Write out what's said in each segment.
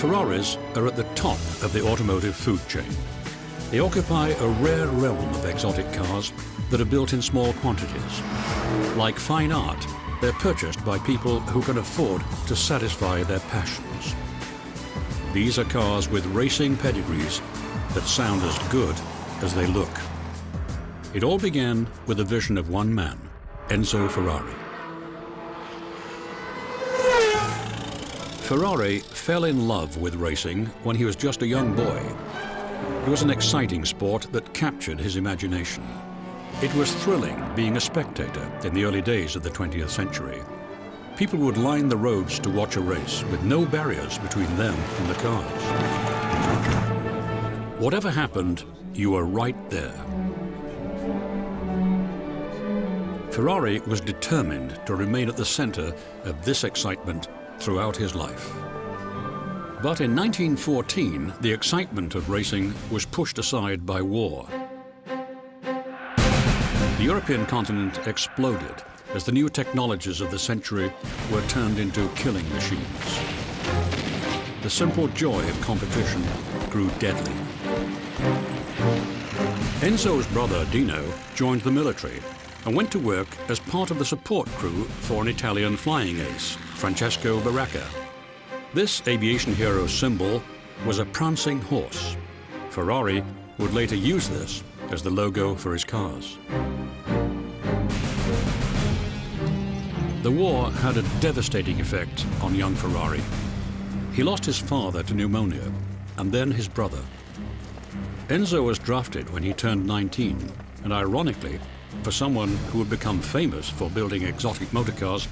Ferraris are at the top of the automotive food chain. They occupy a rare realm of exotic cars that are built in small quantities. Like fine art, they're purchased by people who can afford to satisfy their passions. These are cars with racing pedigrees that sound as good as they look. It all began with the vision of one man, Enzo Ferrari. Ferrari fell in love with racing when he was just a young boy. It was an exciting sport that captured his imagination. It was thrilling being a spectator in the early days of the 20th century. People would line the roads to watch a race with no barriers between them and the cars. Whatever happened, you were right there. Ferrari was determined to remain at the center of this excitement throughout his life. But in 1914, the excitement of racing was pushed aside by war. The European continent exploded as the new technologies of the century were turned into killing machines. The simple joy of competition grew deadly. Enzo's brother Dino joined the military and went to work as part of the support crew for an Italian flying ace, Francesco Baracca. This aviation hero's symbol was a prancing horse. Ferrari would later use this as the logo for his cars. The war had a devastating effect on young Ferrari. He lost his father to pneumonia, and then his brother. Enzo was drafted when he turned 19, and ironically, for someone who had become famous for building exotic motorcars,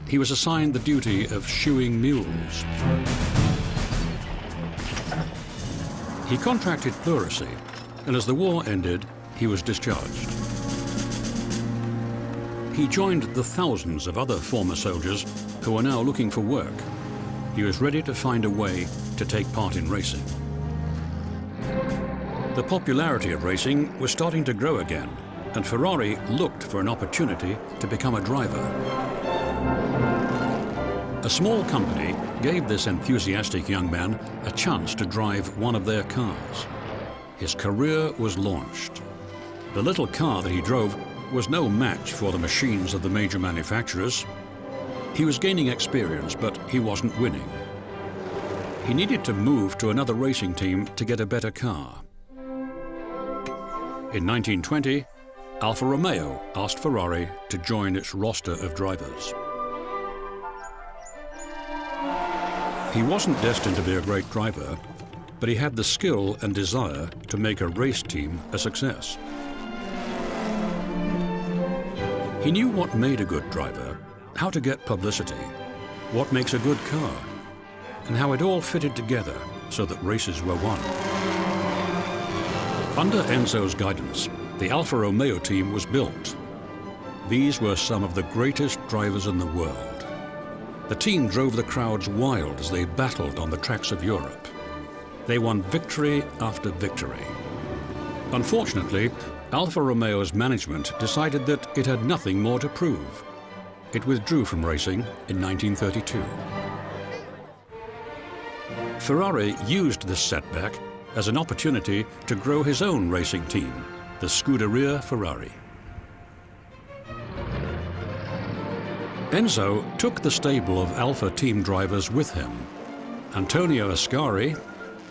he was assigned the duty of shoeing mules. He contracted pleurisy, and as the war ended, he was discharged. He joined the thousands of other former soldiers who were now looking for work. He was ready to find a way to take part in racing. The popularity of racing was starting to grow again, and Ferrari looked for an opportunity to become a driver. A small company gave this enthusiastic young man a chance to drive one of their cars. His career was launched. The little car that he drove was no match for the machines of the major manufacturers. He was gaining experience, but he wasn't winning. He needed to move to another racing team to get a better car. In 1920, Alfa Romeo asked Ferrari to join its roster of drivers. He wasn't destined to be a great driver, but he had the skill and desire to make a race team a success. He knew what made a good driver, how to get publicity, what makes a good car, and how it all fitted together so that races were won. Under Enzo's guidance, the Alfa Romeo team was built. These were some of the greatest drivers in the world. The team drove the crowds wild as they battled on the tracks of Europe. They won victory after victory. Unfortunately, Alfa Romeo's management decided that it had nothing more to prove. It withdrew from racing in 1932. Ferrari used this setback as an opportunity to grow his own racing team, the Scuderia Ferrari. Enzo took the stable of Alfa team drivers with him. Antonio Ascari,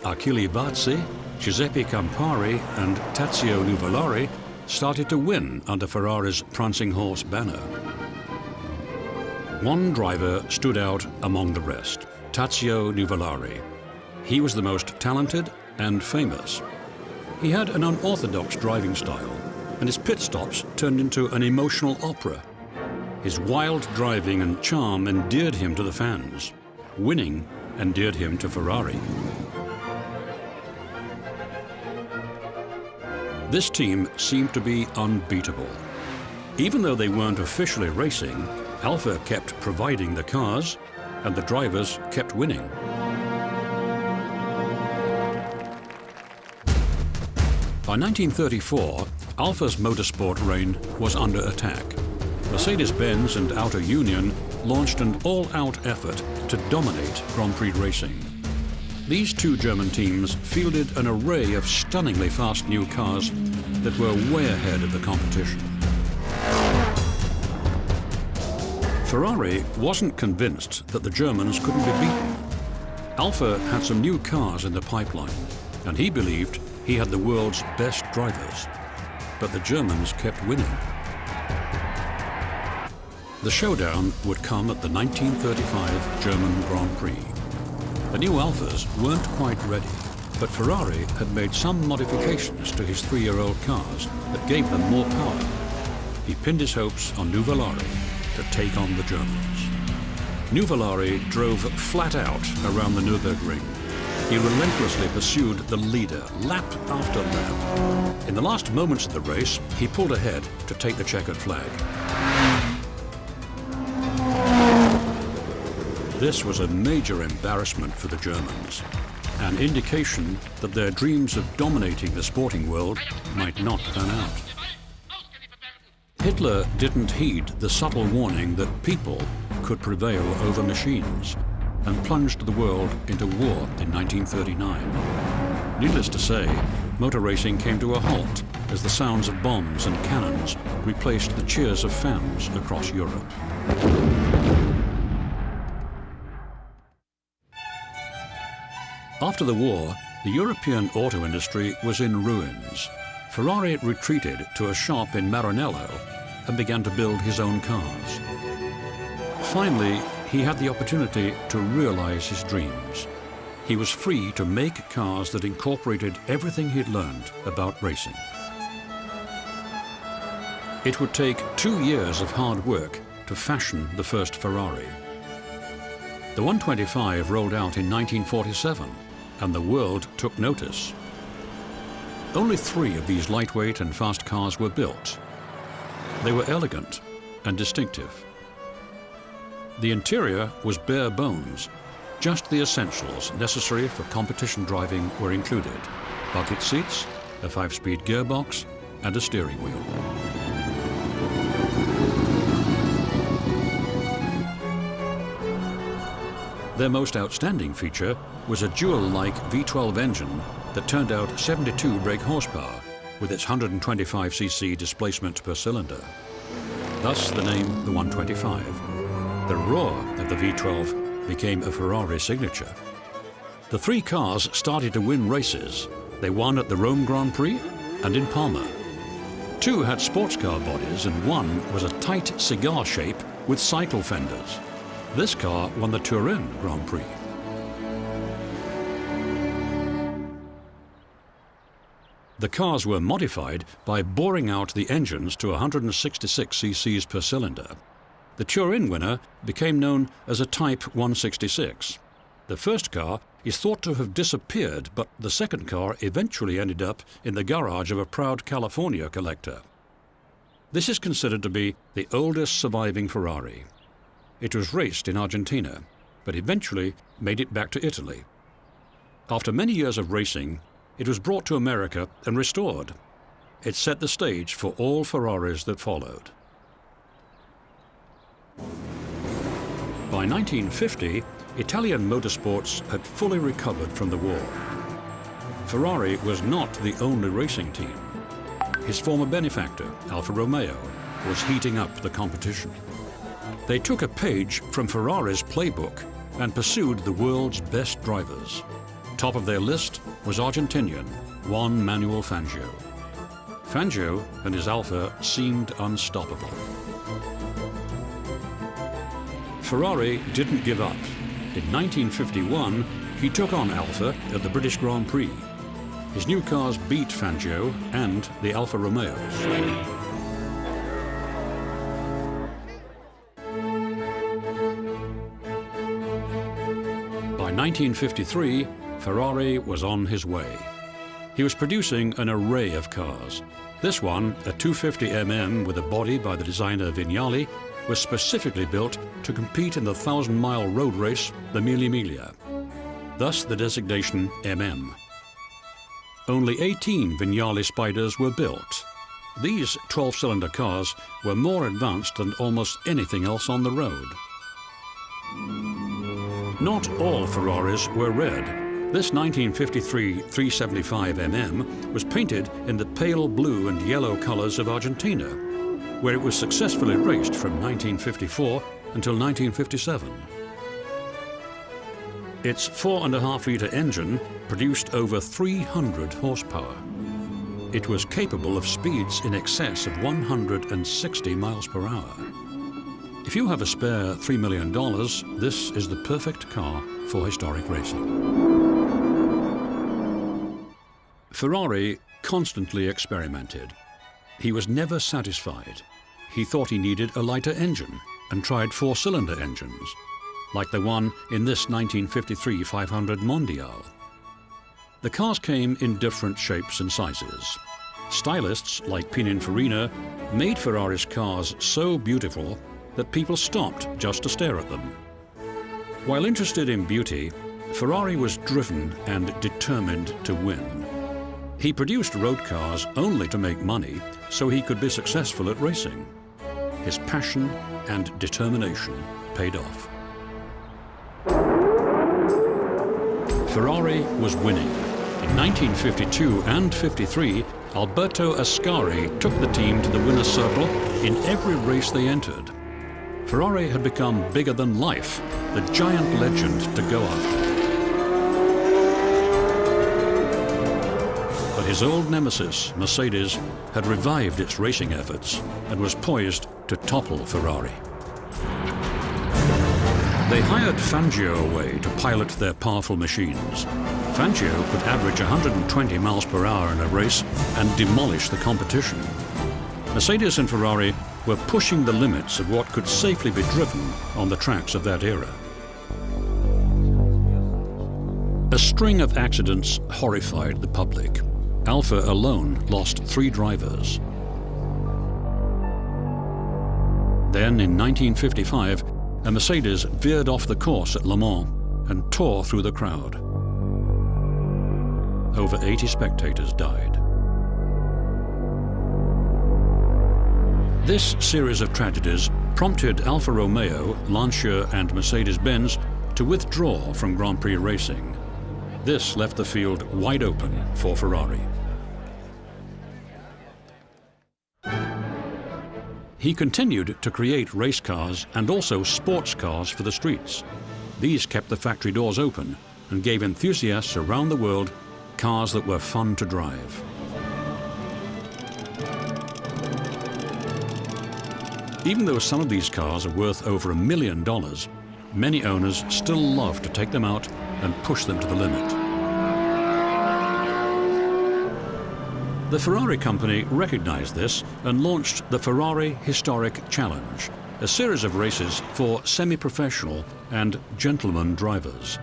Achille Bazzi, Giuseppe Campari and Tazio Nuvolari started to win under Ferrari's prancing horse banner. One driver stood out among the rest, Tazio Nuvolari. He was the most talented and famous. He had an unorthodox driving style, and his pit stops turned into an emotional opera. His wild driving and charm endeared him to the fans. Winning endeared him to Ferrari. This team seemed to be unbeatable. Even though they weren't officially racing, Alfa kept providing the cars, and the drivers kept winning. By 1934, Alfa's motorsport reign was under attack. Mercedes-Benz and Auto Union launched an all-out effort to dominate Grand Prix racing. These two German teams fielded an array of stunningly fast new cars that were way ahead of the competition. Ferrari wasn't convinced that the Germans couldn't be beaten. Alfa had some new cars in the pipeline, and he believed he had the world's best drivers. But the Germans kept winning. The showdown would come at the 1935 German Grand Prix. The new Alfas weren't quite ready, but Ferrari had made some modifications to his 3-year-old cars that gave them more power. He pinned his hopes on Nuvolari to take on the Germans. Nuvolari drove flat out around the Nürburgring. He relentlessly pursued the leader, lap after lap. In the last moments of the race, he pulled ahead to take the checkered flag. This was a major embarrassment for the Germans, an indication that their dreams of dominating the sporting world might not pan out. Hitler didn't heed the subtle warning that people could prevail over machines, and plunged the world into war in 1939. Needless to say, motor racing came to a halt as the sounds of bombs and cannons replaced the cheers of fans across Europe. After the war, the European auto industry was in ruins. Ferrari retreated to a shop in Maranello and began to build his own cars. Finally, he had the opportunity to realize his dreams. He was free to make cars that incorporated everything he'd learned about racing. It would take 2 years of hard work to fashion the first Ferrari. The 125 rolled out in 1947, and the world took notice. Only 3 of these lightweight and fast cars were built. They were elegant and distinctive. The interior was bare bones. Just the essentials necessary for competition driving were included: bucket seats, a 5-speed gearbox, and a steering wheel. Their most outstanding feature was a Dual-like V12 engine that turned out 72 brake horsepower with its 125cc displacement per cylinder. Thus the name the 125. The roar of the V12 became a Ferrari signature. The 3 cars started to win races. They won at the Rome Grand Prix and in Palma. 2 had sports car bodies and 1 was a tight cigar shape with cycle fenders. This car won the Turin Grand Prix. The cars were modified by boring out the engines to 166 cc's per cylinder. The Turin winner became known as a Type 166. The first car is thought to have disappeared, but the second car eventually ended up in the garage of a proud California collector. This is considered to be the oldest surviving Ferrari. It was raced in Argentina, but eventually made it back to Italy. After many years of racing, it was brought to America and restored. It set the stage for all Ferraris that followed. By 1950, Italian motorsports had fully recovered from the war. Ferrari was not the only racing team. His former benefactor, Alfa Romeo, was heating up the competition. They took a page from Ferrari's playbook and pursued the world's best drivers. Top of their list was Argentinian Juan Manuel Fangio. Fangio and his Alfa seemed unstoppable. Ferrari didn't give up. In 1951, he took on Alfa at the British Grand Prix. His new cars beat Fangio and the Alfa Romeos. By 1953, Ferrari was on his way. He was producing an array of cars. This one, a 250mm with a body by the designer Vignali, was specifically built to compete in the 1,000-mile road race, the Mille Miglia. Thus the designation MM. Only 18 Vignali Spiders were built. These 12-cylinder cars were more advanced than almost anything else on the road. Not all Ferraris were red. This 1953 375mm was painted in the pale blue and yellow colors of Argentina, where it was successfully raced from 1954 until 1957. Its 4.5-litre engine produced over 300 horsepower. It was capable of speeds in excess of 160 miles per hour. If you have a spare $3 million, this is the perfect car for historic racing. Ferrari constantly experimented. He was never satisfied. He thought he needed a lighter engine and tried 4-cylinder engines, like the one in this 1953 500 Mondial. The cars came in different shapes and sizes. Stylists like Pininfarina made Ferrari's cars so beautiful that people stopped just to stare at them. While interested in beauty, Ferrari was driven and determined to win. He produced road cars only to make money so he could be successful at racing. His passion and determination paid off. Ferrari was winning. In 1952 and 53, Alberto Ascari took the team to the winner's circle in every race they entered. Ferrari had become bigger than life, the giant legend to go after. But his old nemesis, Mercedes, had revived its racing efforts and was poised to topple Ferrari. They hired Fangio away to pilot their powerful machines. Fangio could average 120 miles per hour in a race and demolish the competition. Mercedes and Ferrari were pushing the limits of what could safely be driven on the tracks of that era. A string of accidents horrified the public. Alfa alone lost 3 drivers. Then, in 1955, a Mercedes veered off the course at Le Mans and tore through the crowd. Over 80 spectators died. This series of tragedies prompted Alfa Romeo, Lancia and Mercedes-Benz to withdraw from Grand Prix racing. This left the field wide open for Ferrari. He continued to create race cars and also sports cars for the streets. These kept the factory doors open and gave enthusiasts around the world cars that were fun to drive. Even though some of these cars are worth over $1 million, many owners still love to take them out and push them to the limit. The Ferrari company recognized this and launched the Ferrari Historic Challenge, a series of races for semi-professional and gentleman drivers.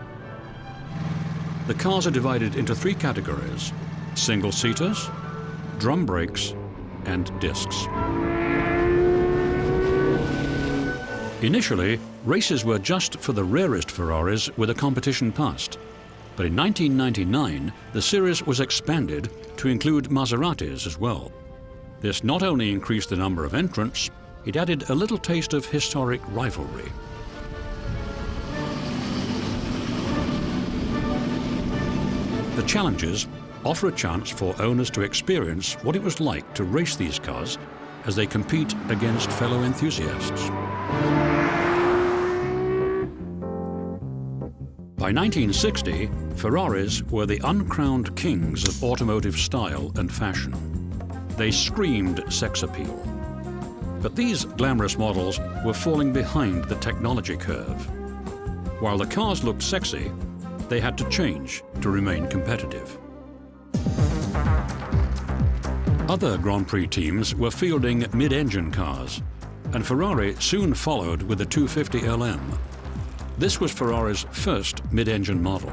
The cars are divided into 3 categories: single-seaters, drum brakes, and discs. Initially, races were just for the rarest Ferraris with a competition past. But in 1999, the series was expanded to include Maseratis as well. This not only increased the number of entrants, it added a little taste of historic rivalry. The challenges offer a chance for owners to experience what it was like to race these cars as they compete against fellow enthusiasts. By 1960, Ferraris were the uncrowned kings of automotive style and fashion. They screamed sex appeal. But these glamorous models were falling behind the technology curve. While the cars looked sexy, they had to change to remain competitive. Other Grand Prix teams were fielding mid-engine cars, and Ferrari soon followed with the 250 LM. This was Ferrari's first mid-engine model.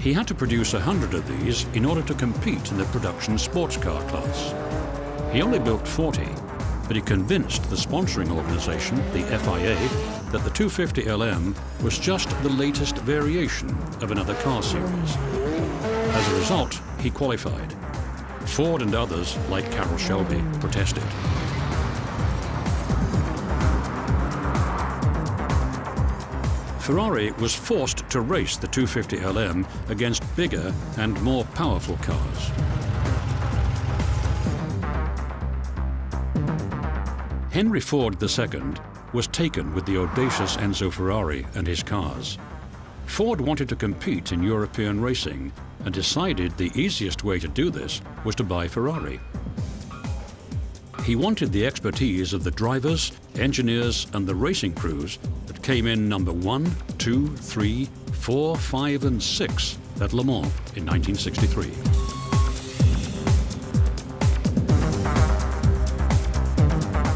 He had to produce 100 of these in order to compete in the production sports car class. He only built 40, but he convinced the sponsoring organization, the FIA, that the 250 LM was just the latest variation of another car series. As a result, he qualified. Ford and others, like Carroll Shelby, protested. Ferrari was forced to race the 250 LM against bigger and more powerful cars. Henry Ford II was taken with the audacious Enzo Ferrari and his cars. Ford wanted to compete in European racing and decided the easiest way to do this was to buy Ferrari. He wanted the expertise of the drivers, engineers, and the racing crews that came in number 1, 2, 3, 4, 5, and 6 at Le Mans in 1963.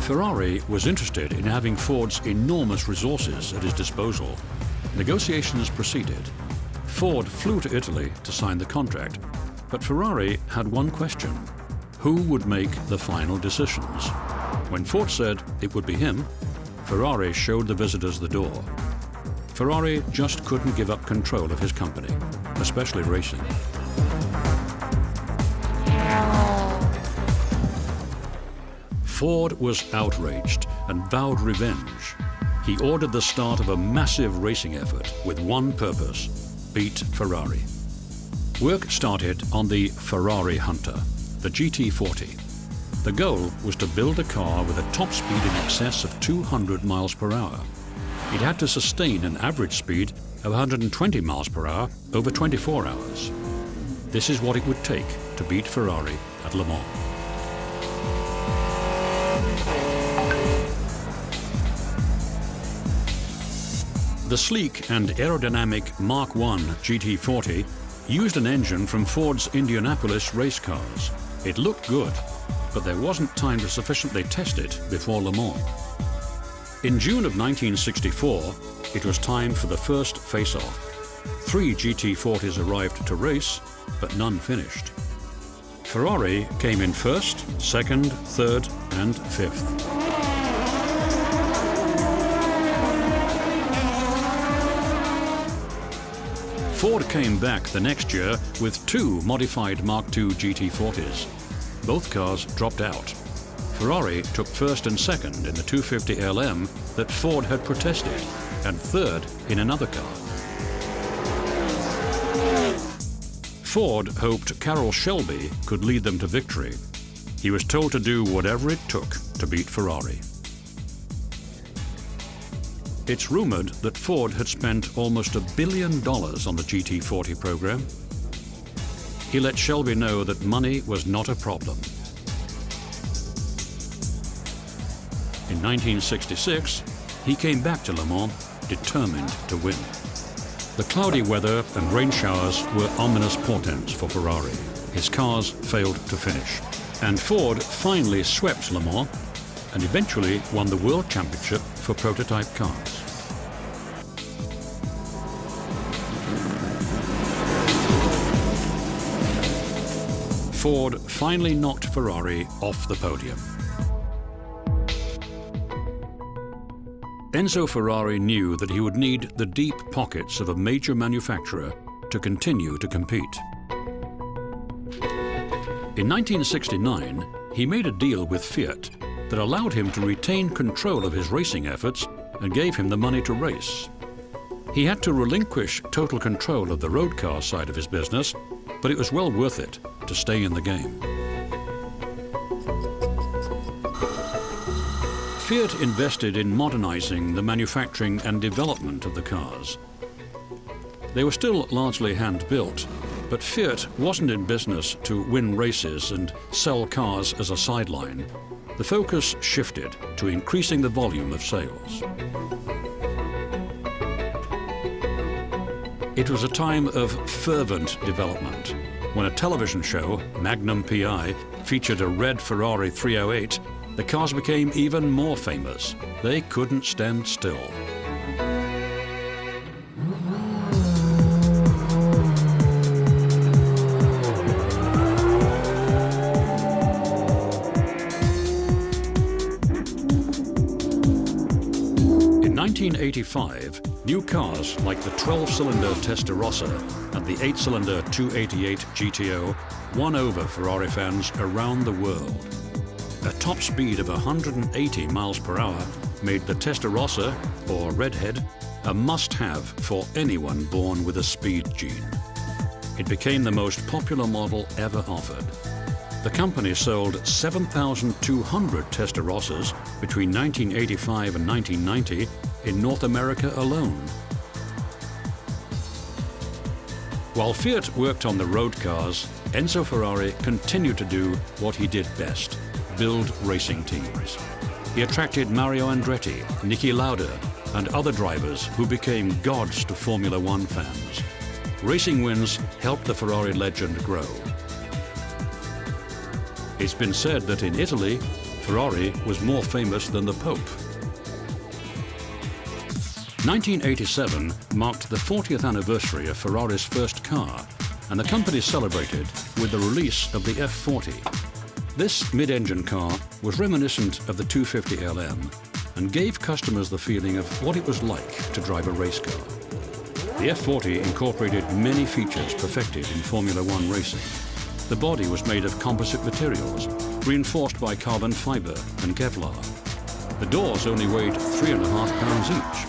Ferrari was interested in having Ford's enormous resources at his disposal. Negotiations proceeded. Ford flew to Italy to sign the contract, but Ferrari had one question: who would make the final decisions? When Ford said it would be him, Ferrari showed the visitors the door. Ferrari just couldn't give up control of his company, especially racing. Ford was outraged and vowed revenge. He ordered the start of a massive racing effort with one purpose: beat Ferrari. Work started on the Ferrari Hunter, the GT40. The goal was to build a car with a top speed in excess of 200 miles per hour. It had to sustain an average speed of 120 miles per hour over 24 hours. This is what it would take to beat Ferrari at Le Mans. The sleek and aerodynamic Mark I GT40 used an engine from Ford's Indianapolis race cars. It looked good, but there wasn't time to sufficiently test it before Le Mans. In June of 1964, it was time for the first face-off. 3 GT40s arrived to race, but none finished. Ferrari came in first, second, third, and fifth. Ford came back the next year with 2 modified Mark II GT40s. Both cars dropped out. Ferrari took first and second in the 250 LM that Ford had protested, and third in another car. Ford hoped Carroll Shelby could lead them to victory. He was told to do whatever it took to beat Ferrari. It's rumored that Ford had spent almost $1 billion on the GT40 program. He let Shelby know that money was not a problem. In 1966, he came back to Le Mans determined to win. The cloudy weather and rain showers were ominous portents for Ferrari. His cars failed to finish, and Ford finally swept Le Mans and eventually won the World Championship for prototype cars. Ford finally knocked Ferrari off the podium. Enzo Ferrari knew that he would need the deep pockets of a major manufacturer to continue to compete. In 1969, he made a deal with Fiat that allowed him to retain control of his racing efforts and gave him the money to race. He had to relinquish total control of the road car side of his business, but it was well worth it to stay in the game. Fiat invested in modernizing the manufacturing and development of the cars. They were still largely hand-built, but Fiat wasn't in business to win races and sell cars as a sideline. The focus shifted to increasing the volume of sales. It was a time of fervent development. When a television show, Magnum PI, featured a red Ferrari 308, the cars became even more famous. They couldn't stand still. In 1985, new cars like the 12-cylinder Testarossa and the 8-cylinder 288 GTO won over Ferrari fans around the world. A top speed of 180 miles per hour made the Testarossa, or Redhead, a must-have for anyone born with a speed gene. It became the most popular model ever offered. The company sold 7,200 Testarossas between 1985 and 1990 in North America alone. While Fiat worked on the road cars, Enzo Ferrari continued to do what he did best: build racing teams. He attracted Mario Andretti, Niki Lauda, and other drivers who became gods to Formula One fans. Racing wins helped the Ferrari legend grow. It's been said that in Italy, Ferrari was more famous than the Pope. 1987 marked the 40th anniversary of Ferrari's first car, and the company celebrated with the release of the F40. This mid-engine car was reminiscent of the 250 LM and gave customers the feeling of what it was like to drive a race car. The F40 incorporated many features perfected in Formula One racing. The body was made of composite materials, reinforced by carbon fiber and Kevlar. The doors only weighed 3.5 pounds each.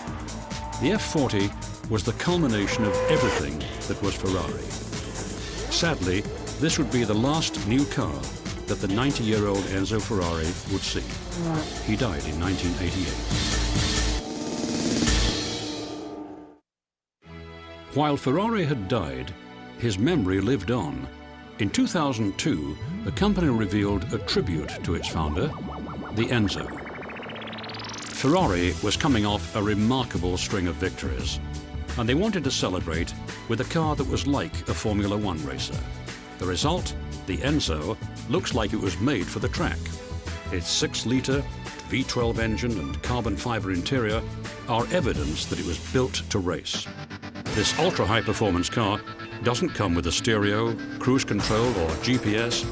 The F40 was the culmination of everything that was Ferrari. Sadly, this would be the last new car that the 90-year-old Enzo Ferrari would see. He died in 1988. While Ferrari had died, his memory lived on. In 2002, the company revealed a tribute to its founder, the Enzo. Ferrari was coming off a remarkable string of victories, and they wanted to celebrate with a car that was like a Formula One racer. The result, the Enzo, looks like it was made for the track. Its 6-litre V12 engine and carbon fibre interior are evidence that it was built to race. This ultra-high performance car doesn't come with a stereo, cruise control or GPS,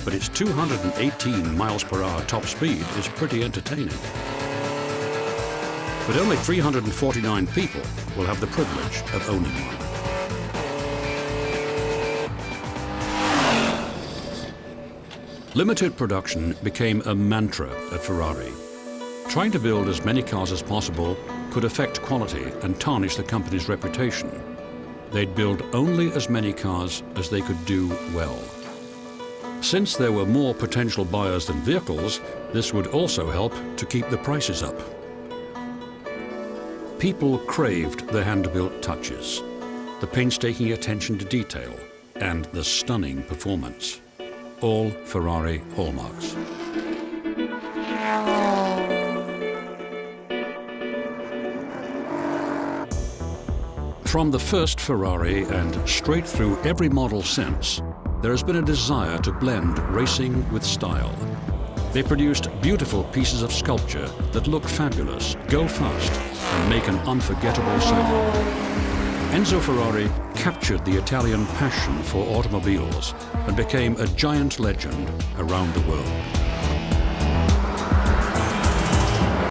but its 218 miles per hour top speed is pretty entertaining. But only 349 people will have the privilege of owning one. Limited production became a mantra at Ferrari. Trying to build as many cars as possible could affect quality and tarnish the company's reputation. They'd build only as many cars as they could do well. Since there were more potential buyers than vehicles, this would also help to keep the prices up. People craved the hand-built touches, the painstaking attention to detail, and the stunning performance. All Ferrari hallmarks. From the first Ferrari and straight through every model since, there has been a desire to blend racing with style. They produced beautiful pieces of sculpture that look fabulous, go fast, and make an unforgettable sound. Enzo Ferrari captured the Italian passion for automobiles and became a giant legend around the world.